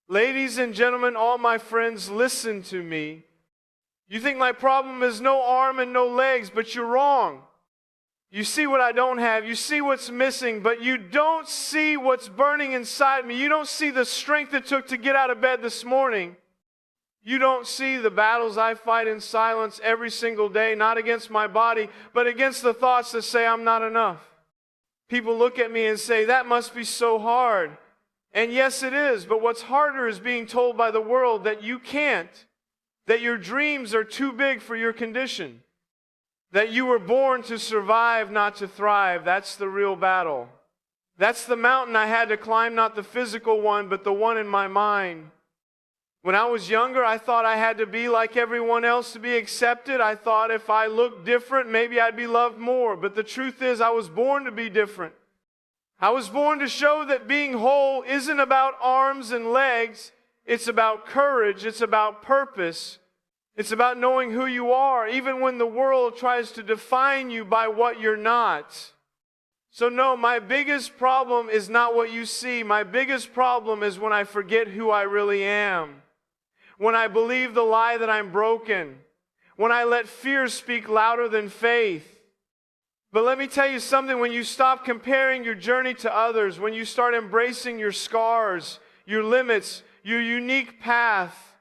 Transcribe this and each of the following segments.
Ladies and gentlemen, all my friends, listen to me. You think my problem is no arm and no legs, but you're wrong. You see what I don't have. You see what's missing, but you don't see what's burning inside me. You don't see the strength it took to get out of bed this morning. You don't see the battles I fight in silence every single day, not against my body, but against the thoughts that say I'm not enough. People look at me and say, that must be so hard. And yes, it is, but what's harder is being told by the world that you can't, that your dreams are too big for your condition. That you were born to survive, not to thrive. That's the real battle. That's the mountain I had to climb, not the physical one, but the one in my mind. When I was younger, I thought I had to be like everyone else to be accepted. I thought if I looked different, maybe I'd be loved more. But the truth is, I was born to be different. I was born to show that being whole isn't about arms and legs. It's about courage. It's about purpose. It's about knowing who you are, even when the world tries to define you by what you're not. So no, my biggest problem is not what you see. My biggest problem is when I forget who I really am. When I believe the lie that I'm broken. When I let fear speak louder than faith. But let me tell you something, when you stop comparing your journey to others, when you start embracing your scars, your limits, your unique path,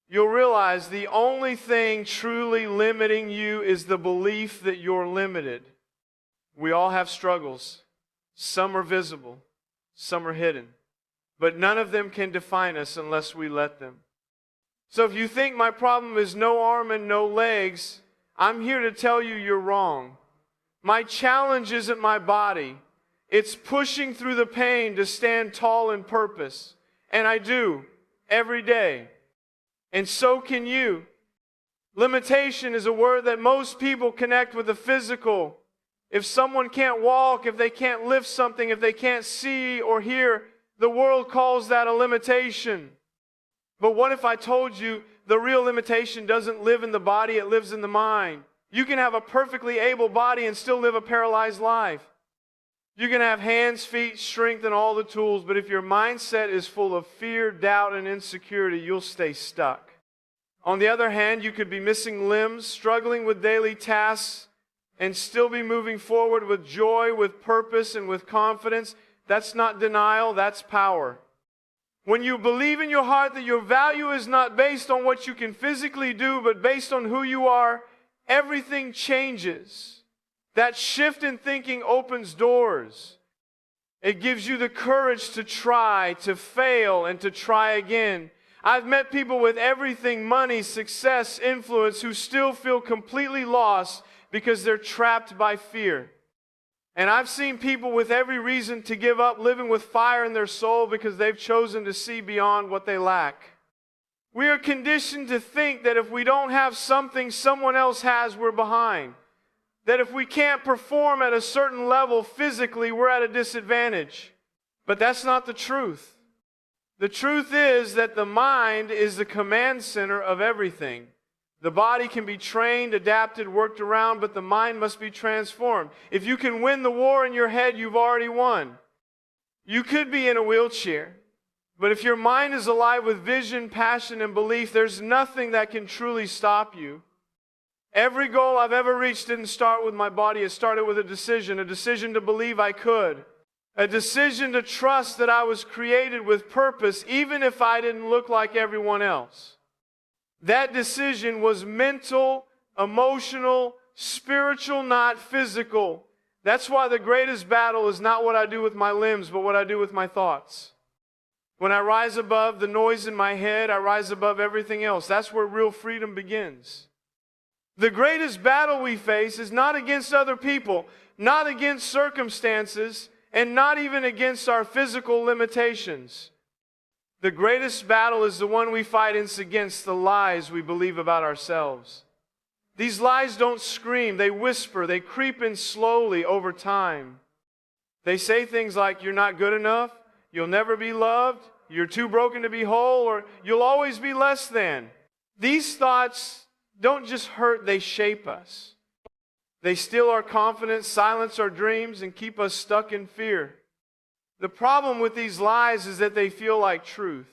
you'll realize the only thing truly limiting you is the belief that you're limited. We all have struggles. Some are visible, some are hidden. But none of them can define us unless we let them. So if you think my problem is no arm and no legs, I'm here to tell you you're wrong. My challenge isn't my body. It's pushing through the pain to stand tall in purpose. And I do, every day. And so can you. Limitation is a word that most people connect with the physical. If someone can't walk, if they can't lift something, if they can't see or hear, the world calls that a limitation. But what if I told you the real limitation doesn't live in the body, it lives in the mind? You can have a perfectly able body and still live a paralyzed life. You can have hands, feet, strength, and all the tools, but if your mindset is full of fear, doubt, and insecurity, you'll stay stuck. On the other hand, you could be missing limbs, struggling with daily tasks, and still be moving forward with joy, with purpose, and with confidence. That's not denial, that's power. When you believe in your heart that your value is not based on what you can physically do, but based on who you are, everything changes. That shift in thinking opens doors. It gives you the courage to try, to fail, and to try again. I've met people with everything, money, success, influence, who still feel completely lost because they're trapped by fear. And I've seen people with every reason to give up living with fire in their soul because they've chosen to see beyond what they lack. We are conditioned to think that if we don't have something someone else has, we're behind. That if we can't perform at a certain level physically, we're at a disadvantage. But that's not the truth. The truth is that the mind is the command center of everything. The body can be trained, adapted, worked around, but the mind must be transformed. If you can win the war in your head, you've already won. You could be in a wheelchair, but if your mind is alive with vision, passion, and belief, there's nothing that can truly stop you. Every goal I've ever reached didn't start with my body. It started with a decision to believe I could. A decision to trust that I was created with purpose, even if I didn't look like everyone else. That decision was mental, emotional, spiritual, not physical. That's why the greatest battle is not what I do with my limbs, but what I do with my thoughts. When I rise above the noise in my head, I rise above everything else. That's where real freedom begins. The greatest battle we face is not against other people, not against circumstances, and not even against our physical limitations. The greatest battle is the one we fight against the lies we believe about ourselves. These lies don't scream, they whisper, they creep in slowly over time. They say things like, you're not good enough, you'll never be loved, you're too broken to be whole, or you'll always be less than. These thoughts don't just hurt, they shape us. They steal our confidence, silence our dreams, and keep us stuck in fear. The problem with these lies is that they feel like truth.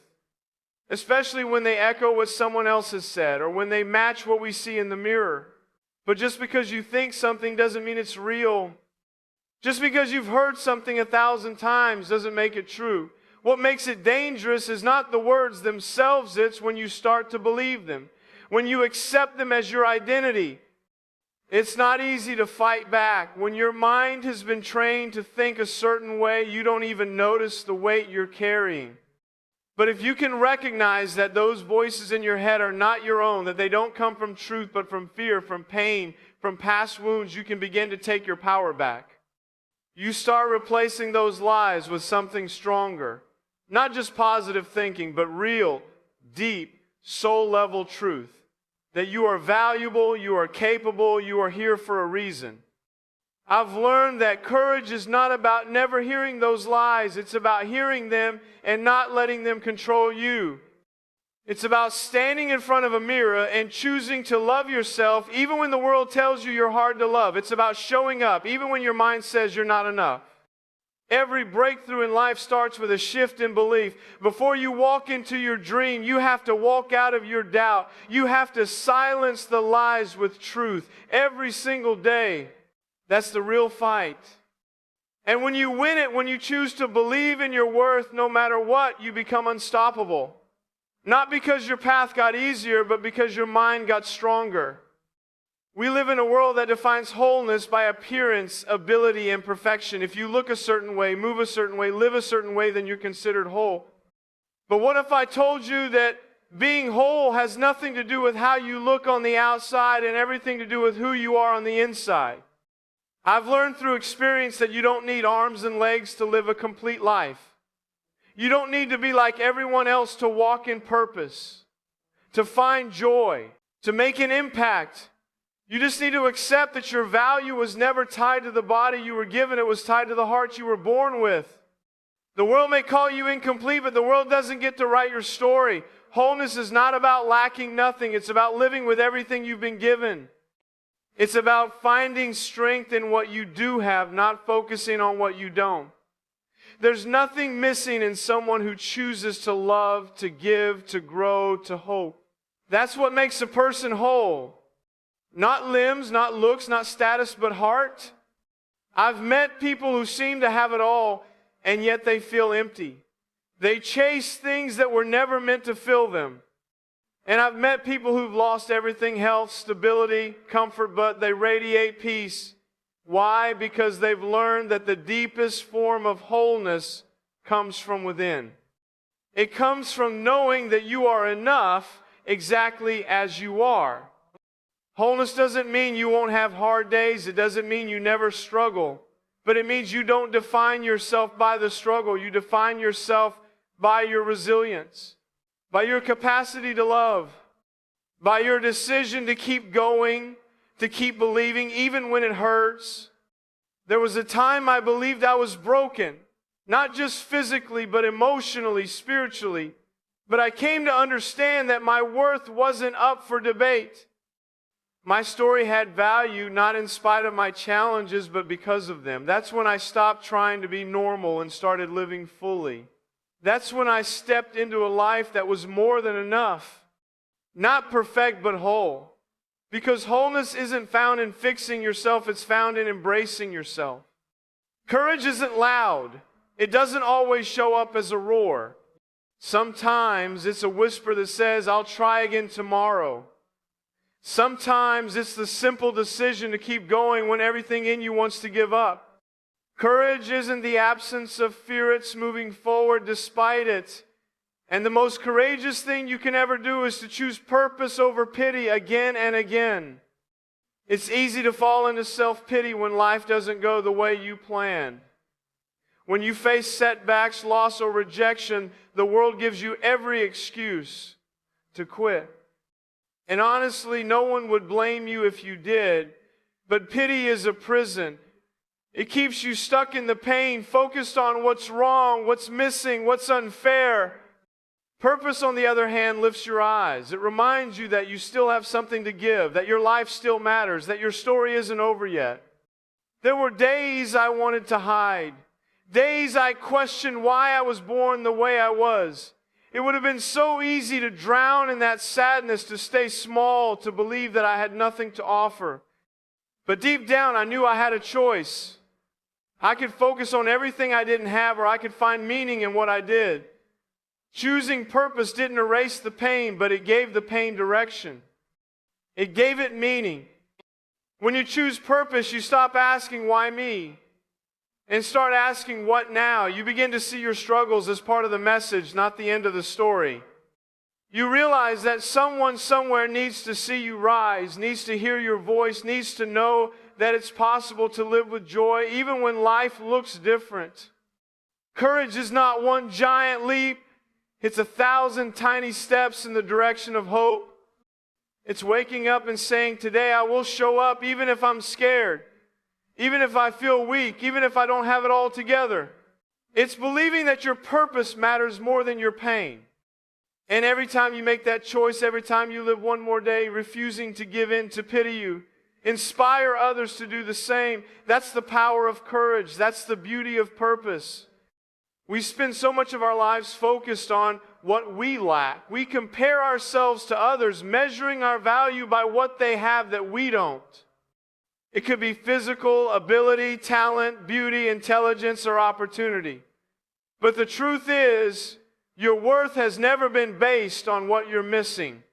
especially when they echo what someone else has said or when they match what we see in the mirror. But just because you think something doesn't mean it's real. Just because you've heard something 1,000 times doesn't make it true. What makes it dangerous is not the words themselves, it's when you start to believe them. When you accept them as your identity. It's not easy to fight back. When your mind has been trained to think a certain way, you don't even notice the weight you're carrying. But if you can recognize that those voices in your head are not your own, that they don't come from truth, but from fear, from pain, from past wounds, you can begin to take your power back. You start replacing those lies with something stronger. Not just positive thinking, but real, deep, soul-level truth. That you are valuable, you are capable, you are here for a reason. I've learned that courage is not about never hearing those lies. It's about hearing them and not letting them control you. It's about standing in front of a mirror and choosing to love yourself even when the world tells you you're hard to love. It's about showing up even when your mind says you're not enough. Every breakthrough in life starts with a shift in belief. Before you walk into your dream, you have to walk out of your doubt. You have to silence the lies with truth every single day. That's the real fight. And when you win it, when you choose to believe in your worth, no matter what, you become unstoppable. Not because your path got easier, but because your mind got stronger. We live in a world that defines wholeness by appearance, ability, and perfection. If you look a certain way, move a certain way, live a certain way, then you're considered whole. But what if I told you that being whole has nothing to do with how you look on the outside and everything to do with who you are on the inside? I've learned through experience that you don't need arms and legs to live a complete life. You don't need to be like everyone else to walk in purpose, to find joy, to make an impact. You just need to accept that your value was never tied to the body you were given. It was tied to the heart you were born with. The world may call you incomplete, but the world doesn't get to write your story. Wholeness is not about lacking nothing. It's about living with everything you've been given. It's about finding strength in what you do have, not focusing on what you don't. There's nothing missing in someone who chooses to love, to give, to grow, to hope. That's what makes a person whole. Not limbs, not looks, not status, but heart. I've met people who seem to have it all, and yet they feel empty. They chase things that were never meant to fill them. And I've met people who've lost everything, health, stability, comfort, but they radiate peace. Why? Because they've learned that the deepest form of wholeness comes from within. It comes from knowing that you are enough exactly as you are. Wholeness doesn't mean you won't have hard days. It doesn't mean you never struggle. But it means you don't define yourself by the struggle. You define yourself by your resilience, by your capacity to love, by your decision to keep going, to keep believing, even when it hurts. There was a time I believed I was broken, not just physically, but emotionally, spiritually. But I came to understand that my worth wasn't up for debate. My story had value, not in spite of my challenges, but because of them. That's when I stopped trying to be normal and started living fully. That's when I stepped into a life that was more than enough. Not perfect, but whole. Because wholeness isn't found in fixing yourself, it's found in embracing yourself. Courage isn't loud. It doesn't always show up as a roar. Sometimes it's a whisper that says, I'll try again tomorrow. Sometimes it's the simple decision to keep going when everything in you wants to give up. Courage isn't the absence of fear, it's moving forward despite it. And the most courageous thing you can ever do is to choose purpose over pity again and again. It's easy to fall into self-pity when life doesn't go the way you planned. When you face setbacks, loss, or rejection, the world gives you every excuse to quit. And honestly, no one would blame you if you did, but pity is a prison. It keeps you stuck in the pain, focused on what's wrong, what's missing, what's unfair. Purpose, on the other hand, lifts your eyes. It reminds you that you still have something to give, that your life still matters, that your story isn't over yet. There were days I wanted to hide, days I questioned why I was born the way I was. It would have been so easy to drown in that sadness, to stay small, to believe that I had nothing to offer. But deep down, I knew I had a choice. I could focus on everything I didn't have, or I could find meaning in what I did. Choosing purpose didn't erase the pain, but it gave the pain direction. It gave it meaning. When you choose purpose, you stop asking, why me? And start asking, what now? You begin to see your struggles as part of the message, not the end of the story. You realize that someone somewhere needs to see you rise, needs to hear your voice, needs to know that it's possible to live with joy even when life looks different. Courage is not one giant leap. It's 1,000 tiny steps in the direction of hope. It's waking up and saying, today I will show up even if I'm scared, even if I feel weak, even if I don't have it all together. It's believing that your purpose matters more than your pain. And every time you make that choice, every time you live one more day, refusing to give in to pity you, inspire others to do the same. That's the power of courage. That's the beauty of purpose. We spend so much of our lives focused on what we lack. We compare ourselves to others, measuring our value by what they have that we don't. It could be physical ability, talent, beauty, intelligence, or opportunity. But the truth is, your worth has never been based on what you're missing.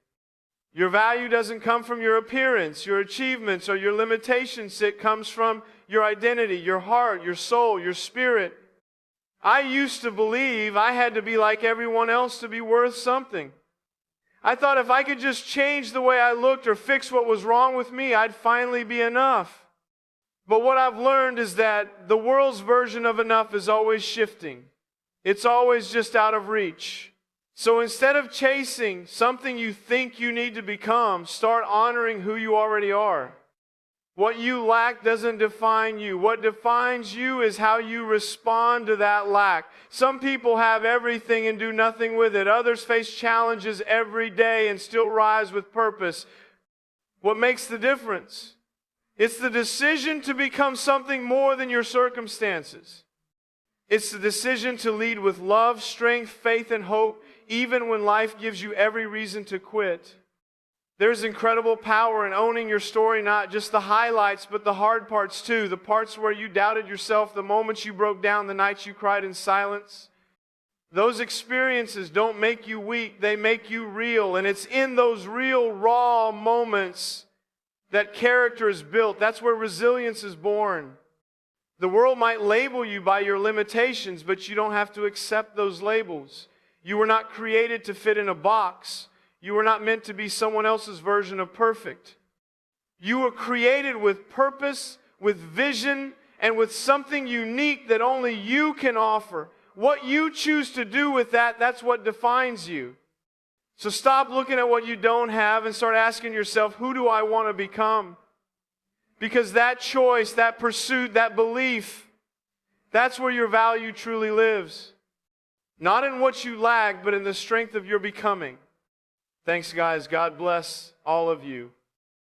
Your value doesn't come from your appearance, your achievements, or your limitations. It comes from your identity, your heart, your soul, your spirit. I used to believe I had to be like everyone else to be worth something. I thought if I could just change the way I looked or fix what was wrong with me, I'd finally be enough. But what I've learned is that the world's version of enough is always shifting. It's always just out of reach. So instead of chasing something you think you need to become, start honoring who you already are. What you lack doesn't define you. What defines you is how you respond to that lack. Some people have everything and do nothing with it. Others face challenges every day and still rise with purpose. What makes the difference? It's the decision to become something more than your circumstances. It's the decision to lead with love, strength, faith, and hope, even when life gives you every reason to quit. There's incredible power in owning your story, not just the highlights, but the hard parts too. The parts where you doubted yourself, the moments you broke down, the nights you cried in silence. Those experiences don't make you weak, they make you real. And it's in those real, raw moments that character is built. That's where resilience is born. The world might label you by your limitations, but you don't have to accept those labels. You were not created to fit in a box. You were not meant to be someone else's version of perfect. You were created with purpose, with vision, and with something unique that only you can offer. What you choose to do with that, that's what defines you. So stop looking at what you don't have and start asking yourself, who do I want to become? Because that choice, that pursuit, that belief, that's where your value truly lives. Not in what you lack, but in the strength of your becoming. Thanks, guys. God bless all of you.